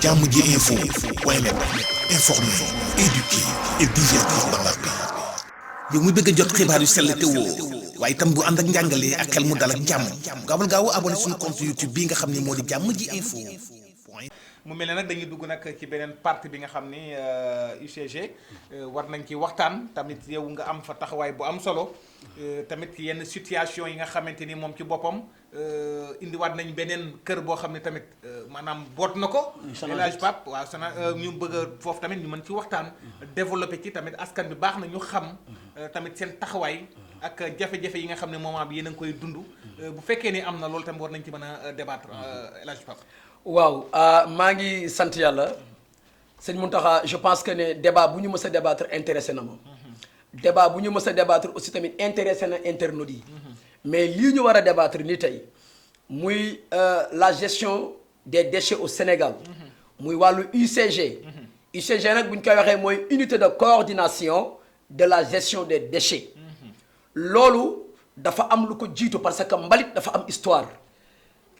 jàmm ji info point net informer, éduquer et divertir dans la paix. yow muy bëgg a jot xibaar yu sell te woo waaye itam bu ànd ak njàngalee ak xel mu dal ak jàmm gaawal gaaw abonné suñu compte YouTube bi nga xam ne moo di jàmm ji info. mu mel ne nag dañuy dugg nag ci beneen partie bi nga xam ni UCG war nañ ci waxtaan tamit yow nga am fa taxawaay bu am solo tamit yenn situation yi nga xamante ni moom ci boppam indiwaat nañ beneen kër boo xam ne tamit maanaam boot na ko. El Hadj Pape waaw sana ñu bëgg a foofu tamit ñu mën ci waxtaan. développé ci tamit askan bi baax na ñu xam tamit seen taxawaay ak jafe-jafe yi nga xam ne moment bi yéen a ngi koy dund. bu fekkee ni am na loolu tamit war nañ ci mën a débattre El Hadj Pape. waaw maa ngi sant yàlla sëñ Mountakha je pense que ne débat bu ñu mës a débattre intéressé na ma débat bu ñu mës a débattre aussi tamit intéressé na internautes yi mais lii ñu war a débattre ni tey muy la gestion des déchets au Sénégal muy wàllu UCG UCG nag bu ñu koy waxee mooy unité de coordination de la gestion des déchets loolu dafa am lu ko jiitu parce que mbalit dafa am histoire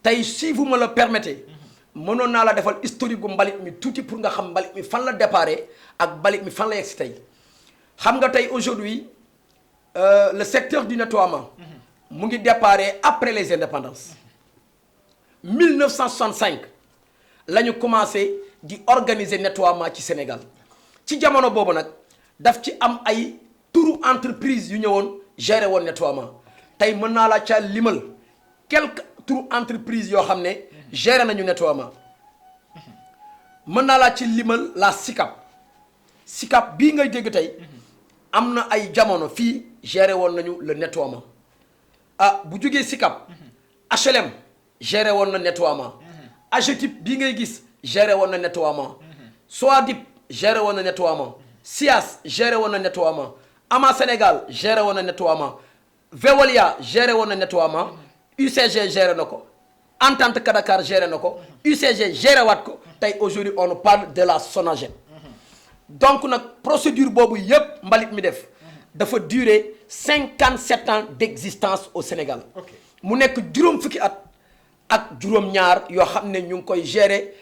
tey si vous me le permettez mënoon naa la defal historique gu mbalit mi tuuti pour nga xam mbalit mi fan la déparé ak mbalit mi fan la yegg si tey xam nga tey aujourd'hui le secteur du nettoiement mu ngi déparé après les indépendances 1965 la ñu commencé di organiser nettoiement ci Sénégal ci jamono boobu nag daf ci am ay turu entreprise yu ñëwoon gérer woon nettoiement tey mën naa la ca limal quelques turu entreprise yoo xam ne gérer nañu nettoiement mën naa laa ci limal la SICAP bii ngay dégg tey am na ay jamono fii gérer woon nañu le nettoiement bu jógee SICAP HLM gérer woon na nettoiement AGETIP bii ngay gis gérer woon na nettoiement SOADIP gérer woon na nettoiement SIAS gérer woon na nettoiement AMA Sénégal gérer woon na nettoiement Veolia gérer woon na nettoiement UCG gérer na ko Entente Kadakar géré na ko UCG géré waat ko tey aujourd'hui on parle de la SONAGED donc nag procédure boobu yëpp mbalit mi def dafa durer 57 ans d'existence au Sénégal mu nekk juróom fukki at ak juróom-ñaar yoo xam ne ñu ngi koy gérer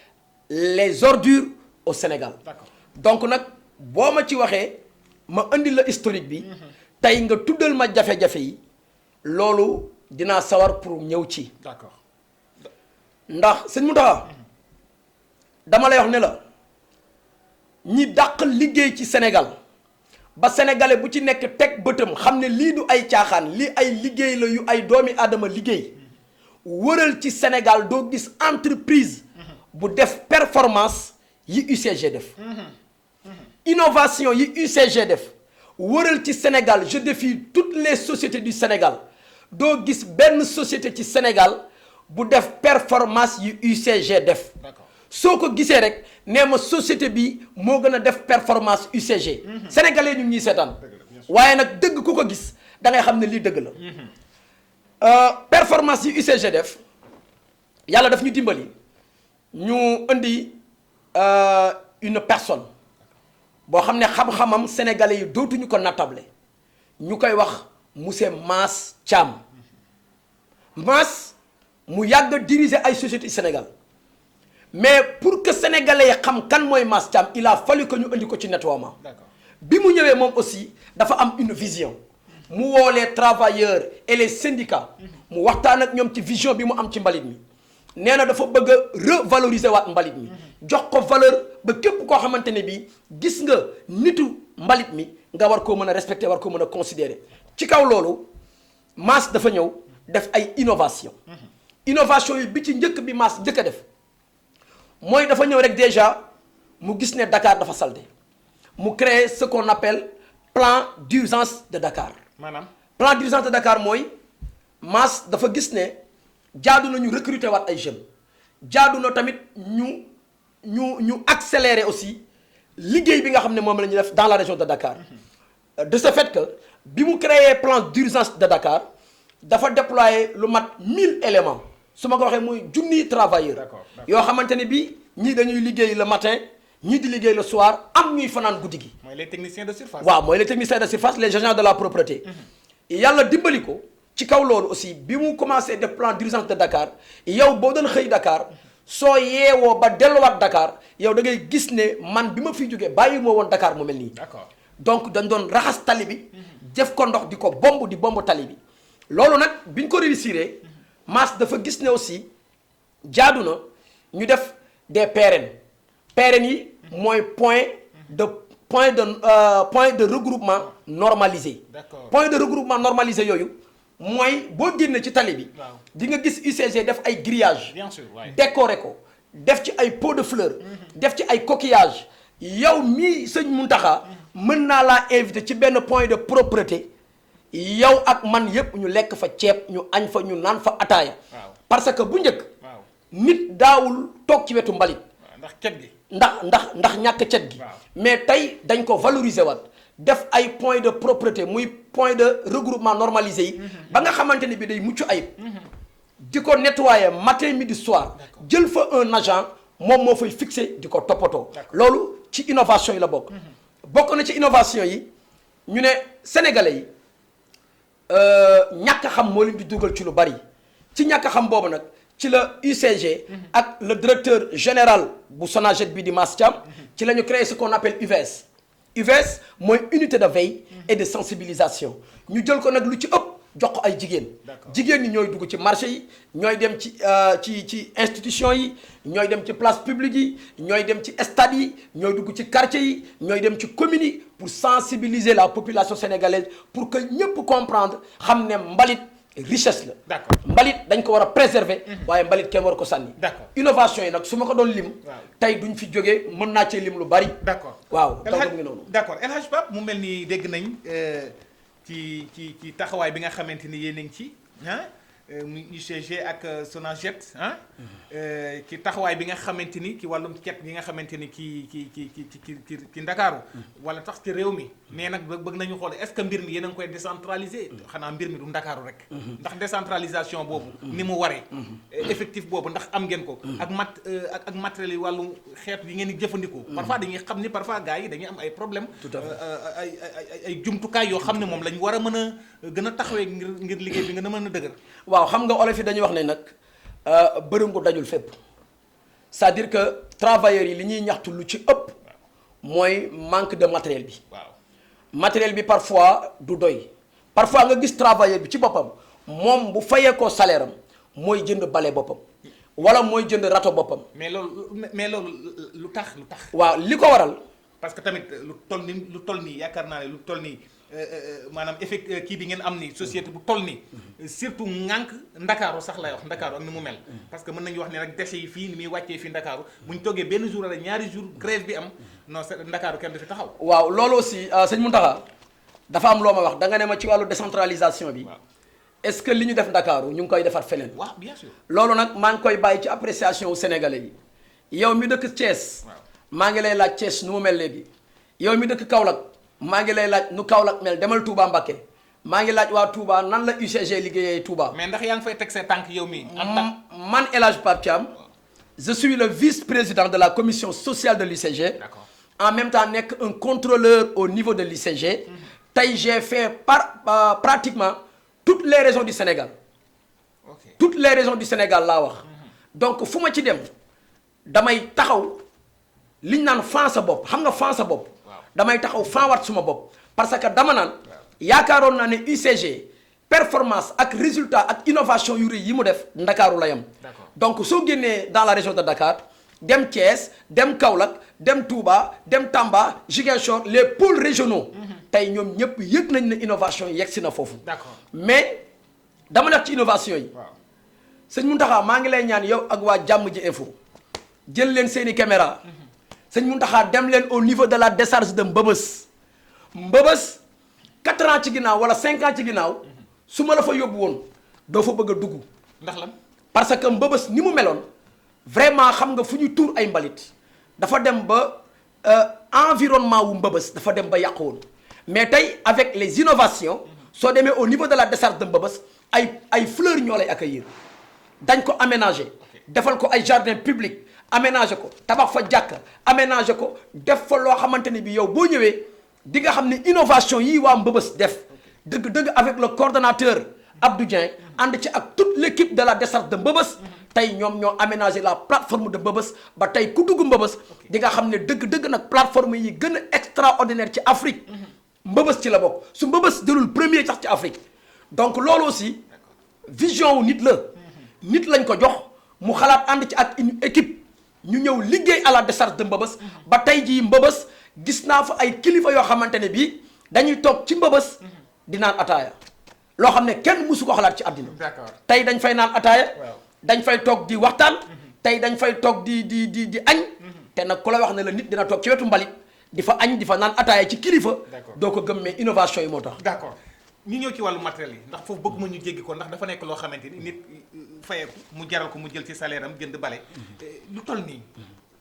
les ordures au Sénégal donc nag boo ma ci waxee ma indi la historique bi tey nga tuddal ma jafe-jafe yi loolu dinaa sawar pour ñëw ci d'accord ndax sëñ Mountakha dama lay wax ne la ñi dàq liggéey ci Sénégal ba sénégalais bu ci nekk teg bëtam xam ne lii du ay caaxaan lii ay liggéey la yu ay doomi aadama liggéey wëral ci Sénégal doo gis entreprise bu def performance yi UCG def innovation yi UCG def wëral ci Sénégal je défie toutes les sociétés du Sénégal doo gis benn société ci Sénégal bu def performance yu UCG def soo ko gisee rek nee ma société bi moo gën a def performance UCG sénégalais ñu ngi ñuy seetaan waaye nag dëgg ku ko gis da ngay xam ne lii dëgg la performance yu UCG def yàlla daf ñu dimbali ñu indi une personne boo xam ne xam-xamam sénégalais yi dootuñu ko nattable ñu koy wax monsieur Mass Thiam Mass mu yàgg diriger ay sociétés Sénégal mais pour que sénégalais yi xam kan mooy Mass Thiam il a fallu que ñu indi ko ci nettoiement bi mu ñëwee moom aussi dafa am une vision mu woo les travailleurs et les syndicats mu waxtaan ak ñoom ci vision bi mu am ci mbalit mi nee na dafa bëgg a revaloriser waat mbalit mi jox ko valeur ba képp koo xamante ne bii gis nga nitu mbalit mi nga war koo mën a respecter war koo mën a considérer ci kaw loolu Mass dafa ñëw def ay innovation yi bi ci njëkk bi Mass njëkk a def mooy dafa ñëw rek déjà mu gis ne Dakar dafa salte mu créer ce qu'on appelle plan d'urgence de Dakar maanaam plan d'urgence de Dakar mooy Mass dafa gis ne jaadu na ñu recruter waat ay jeunes jaadu na tamit ñu accélérer aussi liggéey bi nga xam ne moom la ñu def dans la région de Dakar de ce fait que bi mu créer plan d'urgence de Dakar dafa déployer lu mat 1000 éléments su ma ko waxee mooy junniy travailleurs yoo xamante ne bii ñii dañuy liggéey le matin ñii di liggéey le soir am ñuy fanaan guddi gi. mooy les techniciens de surface. waaw mooy les techniciens de surface les agents de la propreté. yàlla dimbali ko ci kaw loolu aussi bi mu commencé def plan d'urgence de Dakar yow boo doon xëy Dakar soo yeewoo ba delluwaat Dakar yow da ngay gis ne man bi ma fiy jógee bàyyi moo woon Dakar mu mel nii. d'accord donc dañ doon raxas tali bi. def ko ndox di ko bomb tali bi. loolu nag biñ ko réussir Mass dafa gis ne aussi jaadu na ñu def des PRN yi mooy point de regroupement normalisé. D'accord. Point de regroupement normalisé yooyu mooy boo génnee ci tali bi. Waaw. di nga gis UCG def ay grillage bien sûr waaye. décorer ko def ci ay pots de fleurs. def ci ay coquillages. yow mii sëñ Mountakha mën naa laa invité ci benn point de propreté yow ak man yépp ñu lekk fa ceeb ñu añ fa ñu naan fa ataaya. Waaw. parce que bu njëkk. waaw nit daawul toog ci wetu mbalit. ndax cet gi. ndax ñàkk cet gi. Waaw. mais tey dañ ko valoriser waat def ay point de propreté muy point de regroupement normalisé yi. ba nga xamante ni bi day mucc ayib. di ko nettoyer matin midi soir. jël fa un agent moom moo fay fixé di ko toppatoo. loolu ci innovation yi la bokk. bokk na ci innovation yi ñu ne sénégalais yi ñàkk xam moo leen di dugal ci lu bari ci ñàkk xam boobu nag ci la UCG. ak le directeur général bu Sonaged bi di Mass Thiam. ci la ñu créé ce qu'on appelle UVS. UVS mooy unité de veille et de sensibilisation ñu jël ko nag lu ci ëpp jox ko ay jigéen. jigéen ñi ñooy dugg ci marché yi ñooy dem ci institution yi ñooy dem ci place publique yi ñooy dem ci stade yi ñooy dugg ci quartier yi ñooy dem ci communes yi pour sensibiliser la population sénégalaise pour que ñëpp comprendre xam ne mbalit richesse la. D'accord. mbalit dañ ko war a préserver. waaye mbalit kenn war ko sànni. D'accord. innovation yi nag su ma ko doon lim. Waaw. tey duñ fi jógee mën naa cee lim lu bari. d'accord waaw El taw Hadj ngi noonu. d'accord El Hadj Pape mu mel ni dégg nañ ci taxawaay bi nga xamante ni yéen a ngi ci ah muy UCG ak Sonaged ah ci taxawaay bi nga xamante ni ci wàllum cet gi nga xamante ni ci Ndakaaru wala tax ci réew mi mais nag bëgg nañu xool est-ce que mbir mi yéen a ngi koy décentraliser xanaa mbir mi du Ndakaaru rek ndax décentralisation boobu ni mu waree effectif boobu ndax am ngeen ko ak matériel yi wàllu xeet yi ngeen di jëfandikoo parfois dañuy xam ni parfois gars yi dañuy am ay problème Tout à fait. ay jumtukaay yoo xam ne moom lañ war a mën a gën a taxawee ngir liggéey bi nga mën a dëgër waaw xam nga olof yi dañuy wax ne nag bërëngu dajul fépp c'est-à-dire que travailleurs yi li ñuy ñaxtu lu ci ëpp mooy manque de matériel bi. waaw matériel bi parfois du doy parfois nga gis travailleur bi ci boppam moom bu fayee ko salaire am mooy jënd bale boppam wala mooy jënd rato boppam. mais loolu lu tax. waaw li ko waral. parce que tamit lu toll nii yaakaar naa ne lu toll nii maanaam effet kii bi ngeen am ni société bu toll nii surtout ŋànk ndakaaru sax lay wax ndakaaru ak ni mu mel parce que mën nañu wax ne rek déchets yi fii ni muy wàccee fii ndakaaru bu ñu toggee benn jour wala ñaari jour grève bi am non c'est ndakaaru kenn du fi taxaw. waaw loolu aussi sëñ Mountakha dafa am loo ma wax da nga ne ma ci wàllu décentralisation bi. waaw est-ce que li ñu def ndakaaru ñu ngi koy defaat feneen. waaw bien sûr. loolu nag maa ngi koy bàyyi ci appréciation wu sénégalais yi yow mi dëkk Thiès. waaw maa ngi lay laaj Thiès nu mu mel léegi yow mi dëkk Kaolack maa ngi lay laaj nu Kaolack mel demal Touba Mbacké maa ngi laaj waa Touba nan la UCG liggéeyee Touba. mais ndax yaa ngi fay teg say tànk yow mii. en tant man El Hadj Pape Thiam je suis le vice-président de la commission sociale de l'UCG. D'accord. En même temps nekk un contrôleur au niveau de l'UCG. tey j'ai fait pratiquement toutes les régions du Sénégal. ok toutes les régions du Sénégal laa wax. donc fu ma ci dem damay taxaw liñ naan fan sa bopp xam nga fan sa bopp. damay taxaw fanwaat suma bopp parce que dama naan yaakaaroon naa ne UCG performance ak résultat ak innovation yu rëy yi mu def Ndakaaru la yam. D'accord. donc soo génnee dans la région de Dakar dem Thiès dem Kaolack dem Touba dem Tamba Ziguinchor les pôles régionaux. tey ñoom ñëpp yëg nañ ne innovation yi yegg si na foofu. d'accord mais dama def ci innovation yi. waaw sëñ Mountakha maa ngi lay ñaan yow ak waa jàmm ji info jël leen seeni caméra sëñ Mountakha dem leen au niveau de la décharge de Mbëbës 4 ans ci ginnaaw wala 5 ans ci ginnaaw su ma la fa yóbbu woon doo fa bëgg a dugg ndax lan. parce que Mbëbës ni mu meloon vraiment xam nga fu ñu tuur ay mbalit dafa dem ba environnement wu Mbëbës dafa dem ba yàqu woon mais tey avec les innovations soo demee au niveau de la décharge de Mbëbës ay fleurs ñoo lay accueillir dañ ko aménager defal ko ay jardin public aménager ko tabax fa jàkk aménager ko def fa loo xamante ni bi yow boo ñëwee di nga xam ne innovation yii waa Mbëbës def dëgg-dëgg avec le coordonnateur Abdou Dieng ànd ci ak toute l'équipe de la décharge de Mbëbës tey ñoom ñoo aménagé la plateforme de Mbëbës ba tey ku dugg Mbëbës di nga xam ne dëgg-dëgg nag plateforme yi gën a extraordinaire ci Afrique Mbëbës ci la bokk su Mbëbës jëlul premier sax ci Afrique donc loolu aussi vision wu nit la nit lañ ko jox mu xalaat ànd ci ak une équipe ñu ñëw liggéey à la décharge de Mbëbës ba tey jii Mbëbës gis naa fa ay kilifa yoo xamante ne bii dañuy toog ci Mbëbës di naan ataaya loo xam ne kenn musu ko xalaat ci àddina tey dañ fay naan ataaya dañ fay toog di waxtaan tey dañ fay toog di añ te nag ku la wax ne la nit dina toog ci wetu mbalit di fa añ di fa naan ataaya ci kilifa doo ko gëm mais innovation yi moo tax d'accord ñu ñëw ci wàllu matériel yi ndax foofu bëgguma ñu jéggi ko ndax dafa nekk loo xamante ni nit fayeeku mu jaral ko mu jël ci salaire am jënd bale lu toll nii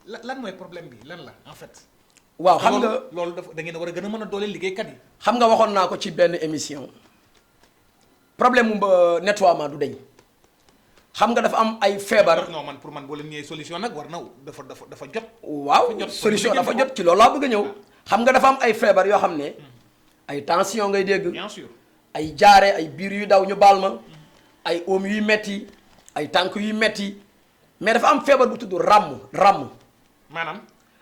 lan mooy problème bi lan la en fait waaw xam nga loolu dafa da ngeen war a gën a mën a dooleel liggéeykat yi xam nga waxoon naa ko ci benn émission problème mu ba nettoiement du deñ xam nga dafa am ay feebar. non man pour man boo leen ñëwee solution nag war na dafa jot. waaw solution dafa jot ci loolu laa bëgg a ñëw. xam nga dafa am ay feebar yoo xam ne ay tension ngay dégg. bien sûr ay jaare ay biir yu daw ñu baal ma ay oom yuy metti ay tànk yuy metti mais dafa am feebar bu tudd ràmm. maanaam.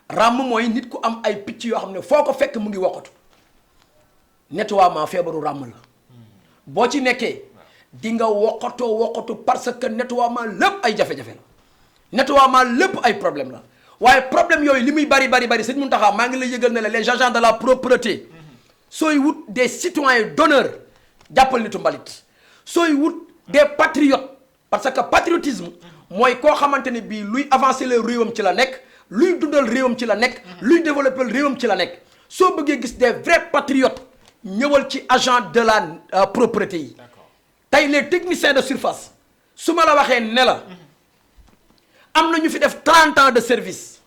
ràmm mooy nit ku am ay picc yoo xam ne foo ko fekk mu ngi wokkatu nettoiement feebaru ràmm la boo ci nekkee di nga wokkatu parce que nettoiement lépp ay jafe-jafe la nettoiement lépp ay problème la waaye problème yooyu li muy bari sëñ Mountakha maa ngi lay yëgal ne la les agents de la propreté sooy wut des citoyens d'honneur jàppal nitu mbalit sooy wut des patriotes parce que patriotisme mooy koo xamante ne bii luy avancer le réewam ci la nekk luy dundal réewam ci la nekk luy développer réewam ci la nekk soo bëggee gis des vrais patriotes ñëwal ci agent de la propreté yi tey les techniciens de surface su ma la waxee ne la am na ñu fi def 30 ans de service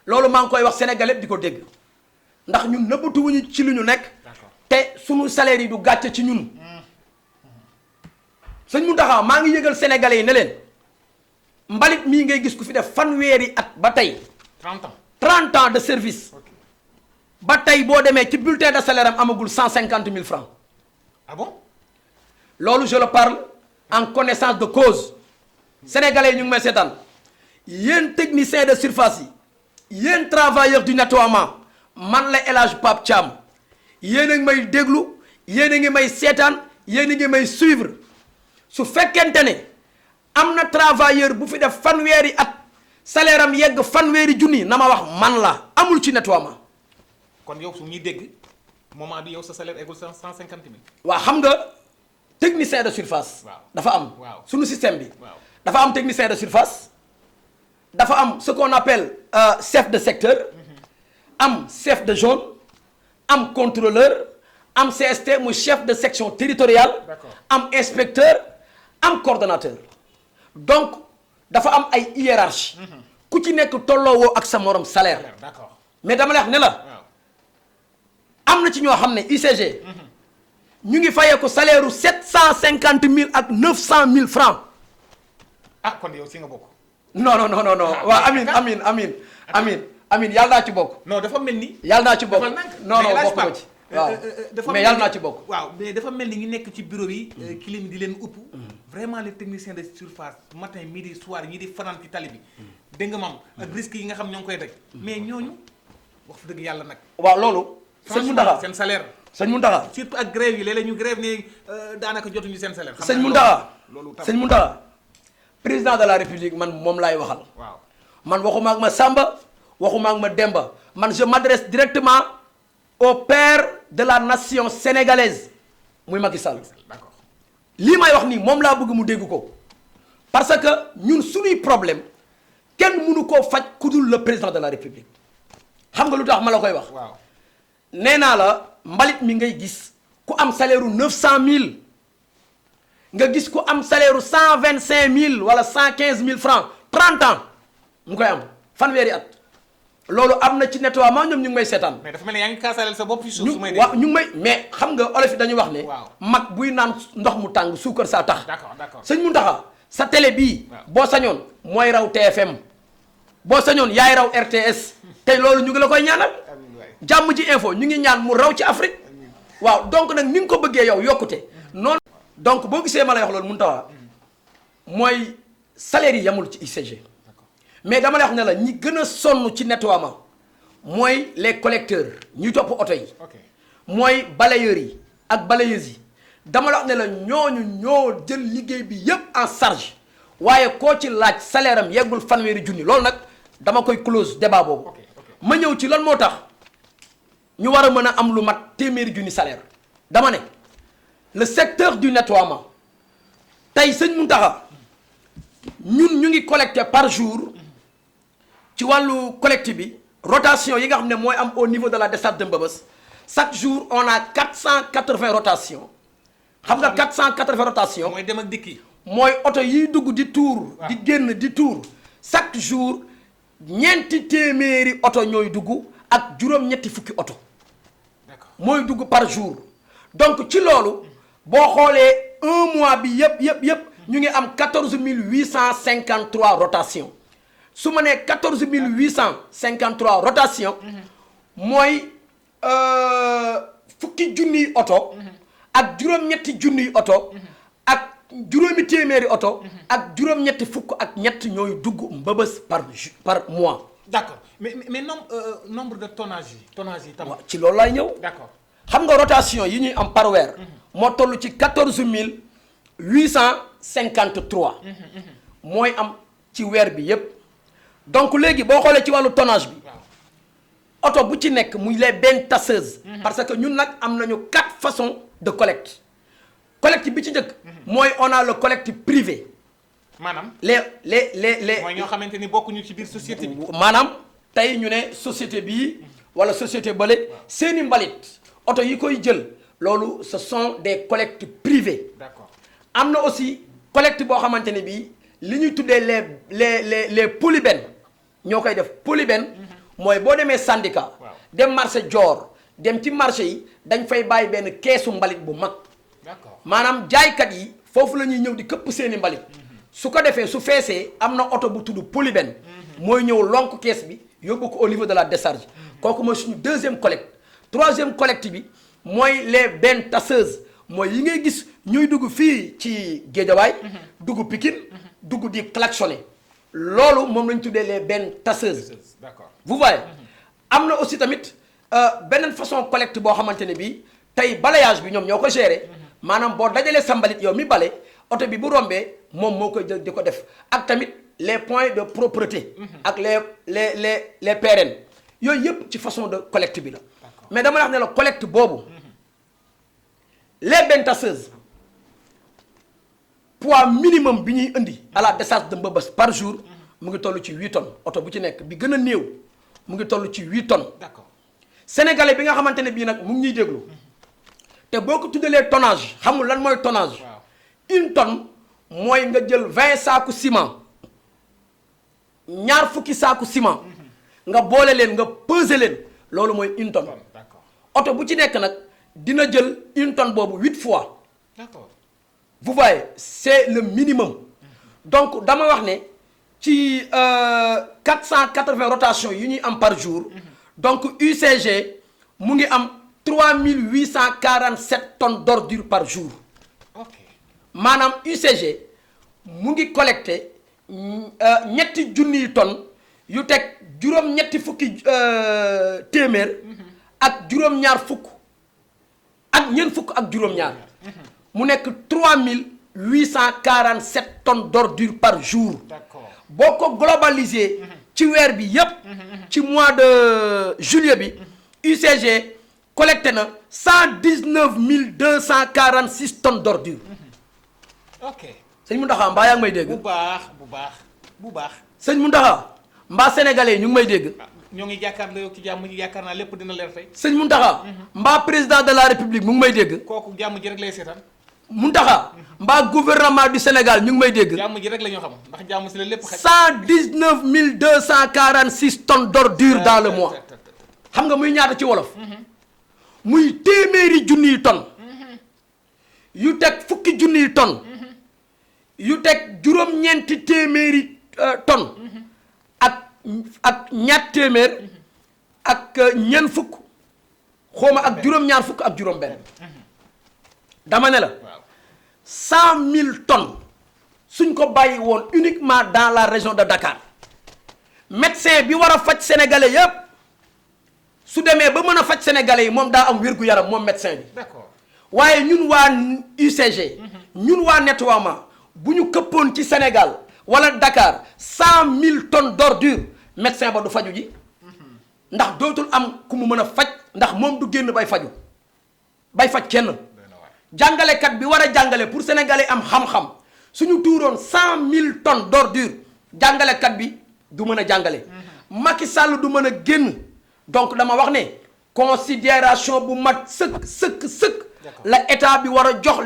loolu maa ngi koy wax sénégalais di ko dégg ndax ñun nëbbatuwuñu ci lu ñu nekk te suñu salaire yi du gàcce ci ñun sëñ Mountakha maa ngi yëgal sénégalais yi ne leen mbalit mii ngay gis ku fi def fanweeri at ba tey 30 ans de service ba tey boo demee ci bulletin de salaire am amagul 150 000 francs ah bon loolu je le parle en connaissance de cause sénégalais yi ñu ngi may seetaan yéen techniciens de surface yi yéen travailleurs du nettoiement man la El Hadj Pape Thiam yéen a ngi may déglu yéen a ngi may seetaan yéen a ngi may suivre su fekkente ne am na travailleur bu fi def fanweeri at salaire am yegg fanweeri junni na ma wax man la amul ci nettoiement. kon yow su ñuy dégg moment bi yow sa salaire eggul 150 000. waaw xam nga technicien de surface. dafa am. suñu système bi. dafa am technicien de surface. dafa am ce qu'on appelle chef de secteur. am chef de zone. am contrôleur. am CST muy chef de section territoriale. am inspecteur. am coordonnateur. donc dafa am ay hiérarchie. ku ci nekk tolloowoo ak sa morom salaire. mais dama lay wax ne la. am na ci ñoo xam ne UCG. ñu ngi fayee ko salaire u 750 000 ak 900 000 francs. ah kon yow si nga bokk. non waaw amin yàlla naa ci bokk. non dafa mel ni. yàlla naa ci bokk non bokk ma ci. waaw mais yàlla naa ci bokk. waaw mais dafa mel ni ñu nekk ci bureau yi. clim di leen upp. vraiment les techniciens de surface matin midi soir ñi di fanaan ci tali bi. dégg nga maam ak risques yi nga xam ñoo ngi koy daj. mais ñooñu wax dëgg yàlla nag. waaw loolu. sëñ Mountakha seen salaire. sëñ Mountakha surtout ak grève yi léeg-léeg ñu grève ne daanaka jotuñu seen salaire. sëñ Mountakha sëñ Mountakha président de la république man moom laay waxal. waaw man waxuma ak ma Samba waxuma ak ma Demba man je m'adresse directement au père de la nation sénégalaise muy Macky Sall. d'accord lii may wax nii moom laa bëgg mu dégg ko parce que ñun suñuy problème kenn mënu koo faj ku dul le président de la république xam nga lu tax ma la koy wax. waaw nee naa la mbalit mi ngay gis ku am salaire u 900 000 nga gis ku am salaire u 125 000 wala 115 000 francs 30 ans mu koy am fanweeri at loolu am na ci nettoiement ñoom ñu ngi may seetaan. mais dafa mel ni yaa ngi kaasaleel sa bopp fi suuf su may waaw ñu ngi may mais xam nga olof yi dañuy wax ne. waaw mag buy naan ndox mu tàng suukar saa tax. d'accord sëñ Mountakha sa télé bii. boo sañoon mooy raw TFM boo sañoon yaay raw RTS tey loolu ñu ngi la koy ñaanal. jàmm ji info ñu ngi ñaan mu raw ci Afrique waaw donc nag ni nga ko bëggee yow yokkute noonu donc boo gisee ma lay wax loolu Mountakha mooy salaire yi yamul ci UCG mais dama lay wax ne la ñi gën a sonn ci nettoiement mooy les collecteurs ñuy topp oto yi mooy balayeurs yi ak balayeuses yi dama la wax ne la ñooñu ñoo jël liggéey bi yépp en charge waaye koo ci laaj salaire am yeggul fanweeri junni loolu nag dama koy close débat boobu ma ñëw ci lan moo tax ñu war a mën a am lu mat téeméeri junni salaire dama ne le secteur du nettoiement tey sëñ Mountakha ñun ñu ngi collecté par jour ci wàllu collecte bi rotation yi nga xam ne mooy am au niveau de la décharge de Mbeubeuss chaque jour on a 480 rotations xam nga 480 rotations mooy dem ak dikki mooy oto yiy dugg di tuur di génn di tuur chaque jour ñeenti téeméeri oto ñooy dugg ak juróom-ñetti fukki oto mooy dugg par jour donc ci loolu boo xoolee un mois bi yëpp ñu ngi am 14 853 rotations su ma nee 14 853 rotations mooy fukki junniy oto ak juróom-ñetti junniy oto ak juróomi téeméeri oto ak juróom-ñetti fukk ak ñett ñooy dugg Mbeubeuss par mois. d'accord mais nombre de tonnage yi tam. waaw ci loolu laay ñëw. d'accord xam nga rotation yi ñuy am par weer. moo toll ci 14 853. mooy am ci weer bi yépp donc léegi boo xoolee ci wàllu tonnage bi. oto bu ci nekk muy les bennes tasseuses. parce que ñun nag am nañu 4 façons de collecte. collecte bi ci njëkk. mooy on a le collecte privé. maanaam les. mooy ñoo xamante ni bokkuñu ci biir société bi. maanaam tey ñu ne société bii wala société bële seeni mbalit oto yi koy jël loolu ce sont des collectes privées. d'accord am na aussi collecte boo xamante ne bii li ñuy tuddee les polybènes ñoo koy def polybène. mooy boo demee syndicat. dem marché Dior dem ci marché yi dañ fay bàyyi benn keesu mbalit bu mag. d'accord maanaam jaaykat yi foofu la ñuy ñëw di këpp seeni mbalit. su ko defee su feesee am na oto bu tudd polybène. mooy ñëw lonk kees bi yóbbu ko au niveau de la décharge. kooku mooy suñu deuxième collecte. troisième collecte bi mooy les bennes tasseuses mooy yi ngay gis ñuy dugg fii ci Géejawaay. dugg Pikine dugg di klaxonner. loolu moom lañ tuddee les bennes tasseuses. d'accord vous voyez am na aussi tamit beneen façon collecte boo xamante ne bii tey balayage bi ñoom ñoo ko gérer maanaam boo dajalee sa mbalit yow mi bale oto bi bu rombee moom moo koy jël di ko def ak tamit les points de propreté. ak les PRN yooyu yëpp ci façon de collecte bi la. mais dama la wax ne la collecte boobu les bennes tasseuses poids minimum bi ñuy indi à la décharge de Mbeubeuss par jour mu ngi toll ci 8 tonnes oto bu ci nekk bi gën a néew mu ngi toll ci 8 tonnes. d'accord sénégalais bi nga xamante ne bii nag mu ngi ñuy déglu te boo ko tuddalee tonnage xamul lan mooy tonnage. une tonne mooy nga jël 20 saaku ciment ñaar fukki saaku ciment nga boole leen nga peser leen loolu mooy une tonne. d'accord oto bu ci nekk nag dina jël une tonne boobu 8 fois. d'accord vous voyez c'est le minimum. donc dama wax ne ci 480 rotations yi ñuy am par jour. donc UCG mu ngi am 3847 tonnes d'ordures par jour. ok maanaam UCG mu ngi collecté ñetti junniy tonnes yu teg juróom-ñetti fukki téeméer ak juróom-ñaar fukk ak ñeent fukk ak juróom-ñaar mu nekk 3847 tonnes d'ordures par jour. d'accord boo ko globalisé ci weer bi yépp ci mois de juillet bi UCG collecté na 119 246 tonnes d'ordures. ok sëñ Mountakha mbaa yaa ngi may dégg. bu baax. sëñ Mountakha mbaa sénégalais ñu ngi may dégg. ñoo ngi jàkkaarloo yow ci jàmm ji yaakaar naa lépp dina leer tey. sëñ Mountakha mbaa président de la république mu ngi may dégg. kooku jàmm ji rek lay seetaan. Mountakha mbaa gouvernement du Sénégal ñu ngi may dégg. jàmm ji rek la ñoo xam ndax jàmm si la lépp xaj. 119 246 tonnes d'ordures dans le mois. xam nga muy ñaata ci wolof. muy téeméeri junniy tonnes. yu teg fukki junniy tonnes. yu teg juróom-ñeenti téeméeri tonnes. ak ñaar téeméer. ak ñeent fukk. xawma ak juróom-ñaar fukk ak juróom-benn. dama ne la. 100 000 tonnes suñ ko bàyyi woon uniquement dans la région de Dakar médecin bi war a faj sénégalais yépp su demee ba mën a faj sénégalais yi moom daa am wér-gu-yaram moom médecin bi. d'accord waaye ñun waa UCG. ñun waa nettoiement bu ñu këppoon ci Sénégal wala Dakar 100 000 tonnes d'ordures médecin ba du faju ji ndax dootul am ku mu mën a faj ndax moom du génn bay faju bay faj kenn jàngalekat bi war a jàngale pour sénégalais am xam-xam suñu tuuroon 100 000 tonnes d'ordures jàngalekat bi du mën a jàngale. Macky Sall du mën a génn donc dama wax ne considération bu mat sëkk. la état bi war a jox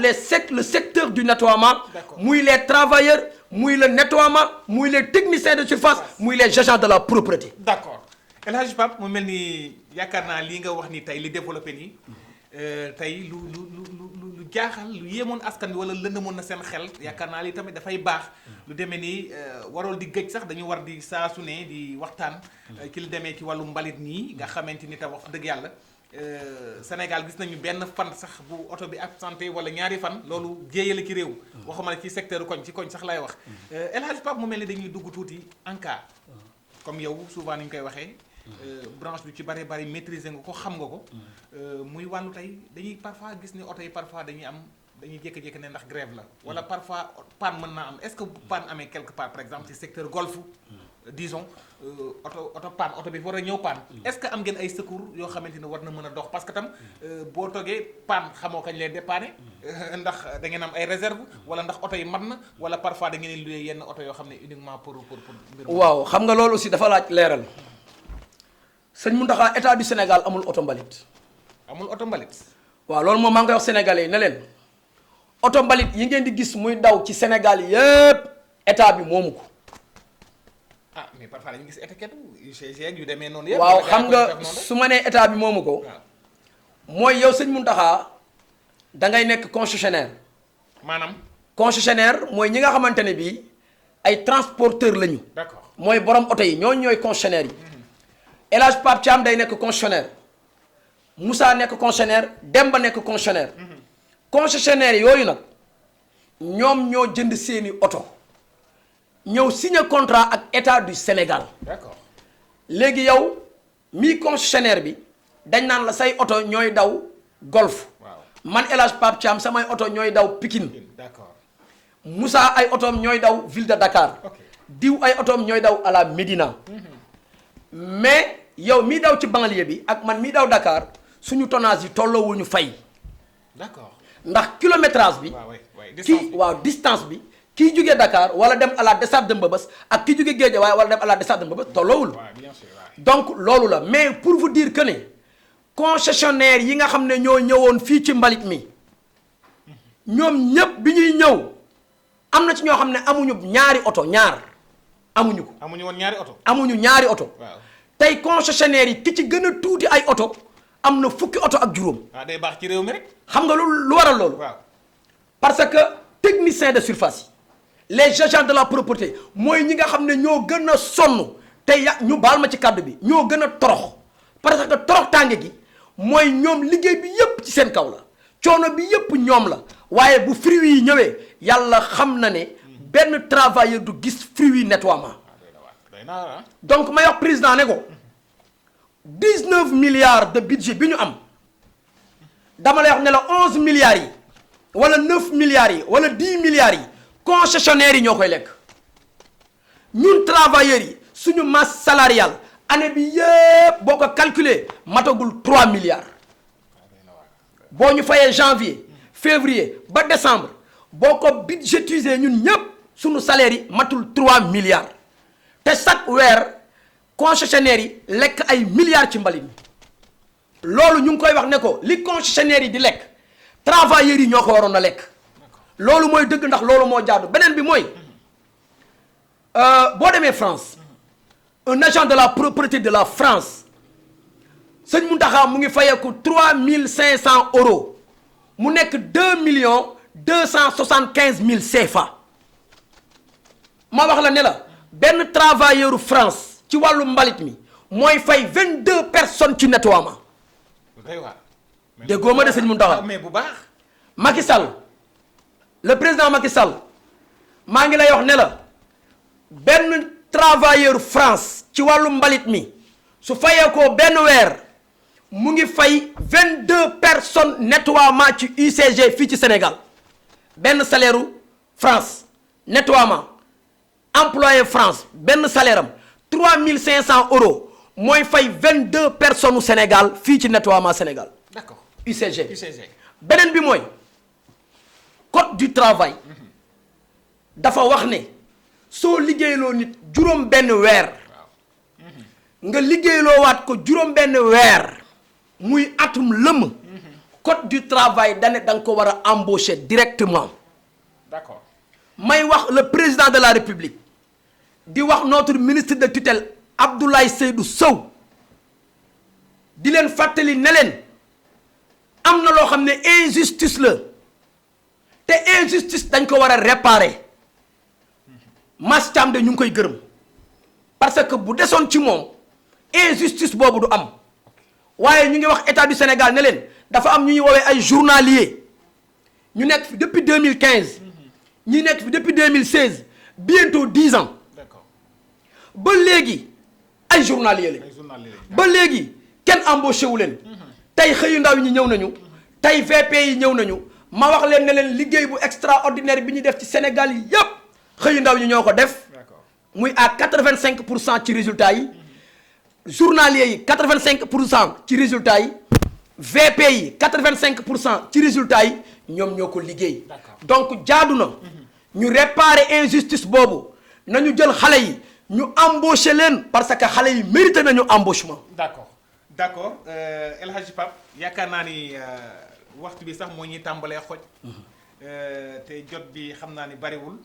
le secteur du nettoiement muy les travailleurs muy le nettoiement muy les techniciens de surface muy les agents de la propreté. d'accord El Hadj Pape mu mel ni yaakaar naa lii nga wax ni tey li développé nii tey lu jaaxal lu yéemoon askan wi wala lëndëmoon na seen xel yaakaar naa li tamit dafay baax lu demee ni warool di gëj sax dañu war di saa su ne di waxtaan ci lu demee ci wàllu mbalit nii nga xamante ni tam wax dëgg yàlla. Sénégal gis nañu benn fan sax bu oto bi absenté wala ñaari fan loolu jéeyale ci réew waxuma la ci secteur koñ ci koñ sax lay wax El Hadj Pape mu mel ni dañuy dugg tuuti en cas comme yow souvent ni ñu koy waxee branche bi ci bari maîtriser nga ko xam nga ko muy wàllu tey dañuy parfois gis ni oto yi parfois dañuy jékki-jékki ne ndax grève la wala parfois panne mën naa am est-ce que bu panne amee quelque part par exemple ci secteur golf disons oto panne oto bi war a ñëw panne est-ce que am ngeen ay secours yoo xamante ni war na mën a dox parce que tam boo toogee panne xamoo kañ leen dépanner ndax da ngeen am ay réserve wala ndax oto yi mat na wala parfois da ngeen louer yenn oto yoo xam ne uniquement pour mbir waaw xam nga loolu aussi dafa laaj leeral sëñ Mountakha état du Sénégal amul oto mbalit. amul oto mbalit. waaw loolu moom maa ngi koy wax sénégalais yi ne leen oto mbalit yi ngeen di gis muy daw ci Sénégal yépp état bi moomu ko. ah mais parfois dañu gis étiquette UCG yu demee noonu yëpp. waaw xam nga su ma nee état bi moomu ko. mooy yow sëñ Mountakha da ngay nekk concessionnaire. maanaam. concessionnaire mooy ñi nga xamante ne bii ay transporteur lañu. d'accord mooy borom oto yi ñooy concessionnaire yi. El Hadj Pape Thiam day nekk concessionnaire Moussa nekk concessionnaire Demba nekk concessionnaire. concessionnaire yooyu nag ñoom ñoo jënd seeni oto. ñëw signé contrat ak état du Sénégal. d'accord léegi yow mii concessionnaire bi dañ naan la say oto ñooy daw Golf. waaw man El Hadj Pape Thiam samay oto ñooy daw Pikine. d'accord Moussa ay otoom ñooy daw ville de Dakar. ok diw ay otoom ñooy daw à la Médina. mais yow mii daw ci banlieue bi ak man mii daw Dakar suñu tonnage yi tolloowuñu fay. d'accord ndax kilométrage bi. waaw distance bi. kii jógee Dakar wala dem à la desserte de Mbeubeuss ak kii jógee Guédiawaye wala dem à la desserte de Mbeubeuss tolloowul. donc loolu la mais pour vous dire que ne concessionnaire yi nga xam ne ñoo ñëwoon fii ci mbalit mi ñoom ñëpp bi ñuy ñëw am na ci ñoo xam ne amuñu ñaari oto amuñu ko. amuñu woon ñaari oto. amuñu ñaari oto. waaw tey concessionnaire yi ki ci gën a tuuti ay oto am na fukki oto ak juróom. day baax ci réew mi rek. xam nga lu waral loolu. waaw parce que technicien de surface yi les agents de la propreté mooy ñi nga xam ne ñoo gën a sonn te ñu baal ma ci kàddu bi ñoo gën a torox parce que torox tànge gi mooy ñoom liggéey bi yépp ci seen kaw la coono bi yépp ñoom la waaye bu fruits yi ñëwee yàlla xam na ne benn travailleur du gis fruits yi nettoiement. donc may wax président ne ko 19 milliards de budget bi ñu am dama lay wax ne la 11 milliards yi wala 9 milliards yi wala 10 milliards yi concessionnaires yi ñoo koy lekk ñun travailleurs yi suñu masse salariale année bi yëpp boo ko calculer matagul 3 milliards boo ñu fayee janvier février ba décembre boo ko budgétiser ñun ñëpp suñu salaire yi matul 3 milliards te chaque weer concessionnaires yi lekk ay milliards ci mbalit mi loolu ñu ngi koy wax ne ko li concessionnaires yi di lekk travailleurs yi ñoo ko waroon a lekk loolu mooy dëgg ndax loolu moo jaadu beneen bi mooy boo demee France un agent de la propreté de la France sëñ Mountakha mu ngi fayeeku 3500 euros mu nekk 2 275 000 CFA ma wax la ne la benn travailleur France ci wàllu mbalit mi mooy fay 22 personnes ci nettoiement. déggoo ma de sëñ Mountakha mais bu baax. Macky Sall le président Macky Sall maa ngi lay wax ne la benn travailleur France ci wàllu mbalit mi su fayee ko benn weer mu ngi fay 22 personnes nettoiement ci UCG fii ci Sénégal benn salaire u France nettoiement employé France benn salaire am 3500 euros mooy fay 22 personnes u Sénégal fii ci nettoiement Sénégal. d'accord UCG. UCG. beneen bi mooy code du travail dafa wax ne soo liggéeyloo nit juróom benn weer nga liggéeyloo waat ko juróom benn weer muy atum lëmm code du travail dane da nga ko war a embaucher directement. d'accord. may wax le président de la République di wax notre ministre de tutelle Abdoulaye Seydou Sow di leen fàttali ne leen am na loo xam ne injustice la te injustice dañ ko war a réparer Mass Thiam de ñu ngi koy gërëm parce que bu desoon ci moom injustice boobu du am waaye ñu ngi wax état du Sénégal ne leen dafa am ñu ñuy woowee ay journaliers ñu nekk fi depuis 2015 ñi nekk fi depuis 2016 bientôt 10 ans d'accord. ba léegi ay journaliers lañ ba léegi kenn embauché wu leen tey xëyu ndaw ñi ñëw nañu tey VP yi ñëw nañu ma wax leen ne leen liggéey bu extraordinaire bi ñu def ci Sénégal yi yépp xëyu ndaw ñi ñoo ko def muy à 85% ci résultats yi journaliers yi 85% ci résultats yi VP yi 85% ci résultats yi ñoom ñoo ko liggéey donc jaadu na ñu réparer injustice boobu nañu jël xale yi ñu embaucher leen parce que xale yi mérité nañu embauchement. d'accord El Hadji Pape yaakaar naa ni waxtu bi sax moo ñuy tàmbalee xoj te jot bi xam naa ni bariwul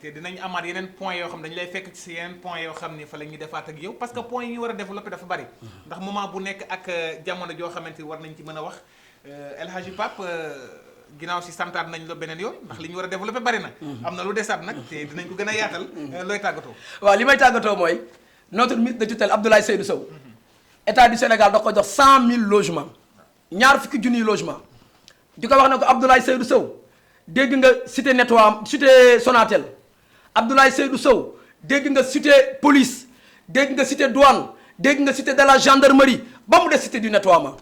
te dinañ amaat yeneen point yoo xam dañu lay fekk ci yeneen point yoo xam ni fa la ñuy defaat ak yow parce que point yi ñu war a développer dafa bari ndax moment bu nekk ak jamono joo xamante ni war nañ ci mën a wax El Hadji Pape ginnaaw si santaat nañ la beneen yoon ndax li ñu war a développer bari na am na lu desaat nag te dinañ ko gën a yaatal looy tàggatoo. waaw li may tàggatoo mooy notre ministre de tutelle Abdoulaye Seydou Sow état du Sénégal da ko jox 100 000 logements ñaar fukki junniy logement di ko wax ne ko Abdoulaye Seydou Sow dégg nga cité nettoiement cité Sonatel Abdoulaye Seydou Sow dégg nga cité police dégg nga cité douane dégg nga cité de la gendarmerie ba mu des cité du nettoiement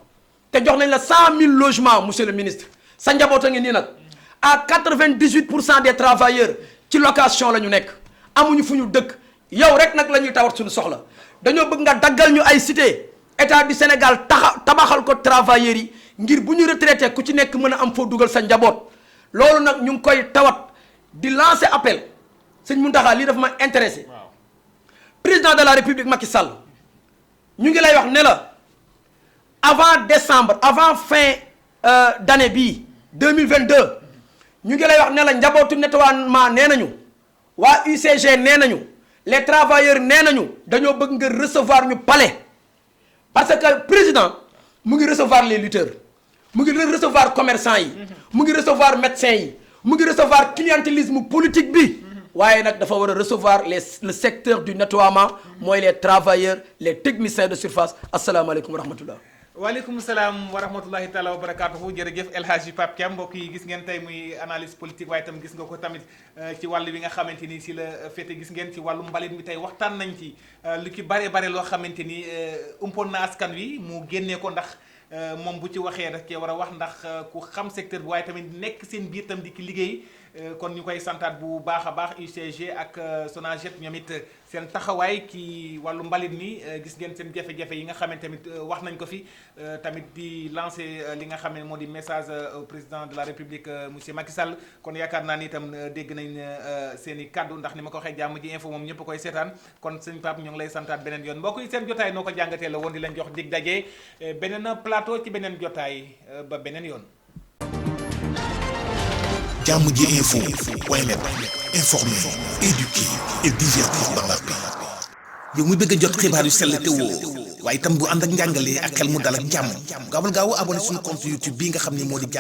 te jox nañ la 100 000 logements monsieur le ministre sa njaboot a ngi nii nag à 98% des travailleurs ci location la ñu nekk amuñu fu ñu dëkk yow rek nag la ñuy tawat suñu soxla dañoo bëgg nga daggal ñu ay cité état du Sénégal tabaxal ko travailleurs yi ngir bu ñu retraité ku ci nekk mën a am foo dugal sa njaboot loolu nag ñu ngi koy tawat di lancer appel sëñ Mountakha lii dafa ma intéressé président de la République Macky Sall ñu ngi lay wax ne la avant décembre avant fin d'année bii 2022 ñu ngi lay wax ne la njabootu nettoiement nee nañu waa UCG nee nañu les travailleurs nee nañu dañoo bëgg nga recevoir ñu palais parce que président mu ngi recevoir les lutteurs mu ngi recevoir commerçants yi mu ngi recevoir médecins yi mu ngi recevoir clientélisme politique bi waaye nag dafa war a recevoir le secteur du nettoiement mooy les travailleurs les techniciens de surface asalaamaaleykum wa rahmatullah. waaleykum salaam wa rahmatullahi taala wa barakaatuhu jërëjëf El Hadji Pape Thiam mbokk yi gis ngeen tey muy analyse politique waaye itam gis nga ko tamit ci wàll bi nga xamante ni si la féete gis ngeen ci wàllu mbalit mi tey waxtaan nañ ci lu ci bare loo xamante ni umpoon na askan wi mu génnee ko ndax moom bu ci waxee daf cee war a wax ndax ku xam secteur bi waaye tamit nekk seen biir tam di ki liggéey kon ñu koy santaat bu baax a baax UCG ak Sonaget ñoom it seen taxawaay ci wàllu mbalit mi gis ngeen seen jafe-jafe yi nga xam ne tamit wax nañ ko fi tamit di lancer li nga xam ne moo di message au président de la République monsieur Macky Sall kon yaakaar naa ni itam dégg nañ seen i kaddu ndax ni ma ko waxee jàmm ji info moom ñëpp koy seetaan kon sëñ Pape ñu ngi lay santaat beneen yoon mbokk yi seen jotaay noo ko jàngatee la woon di leen jox dig daje beneen plateau ci beneen jotaay ba beneen yoon. Jàmm ji info point net informer, éduquer et divertir dans la paix. yow mi bëgg a jot xibaar yu sell te woo waaye itam bu ànd ak njàngalee ak xel mu dal ak jàmm gaawal gaaw abonné suñu compte YouTube bii nga xam ne moo di jàmm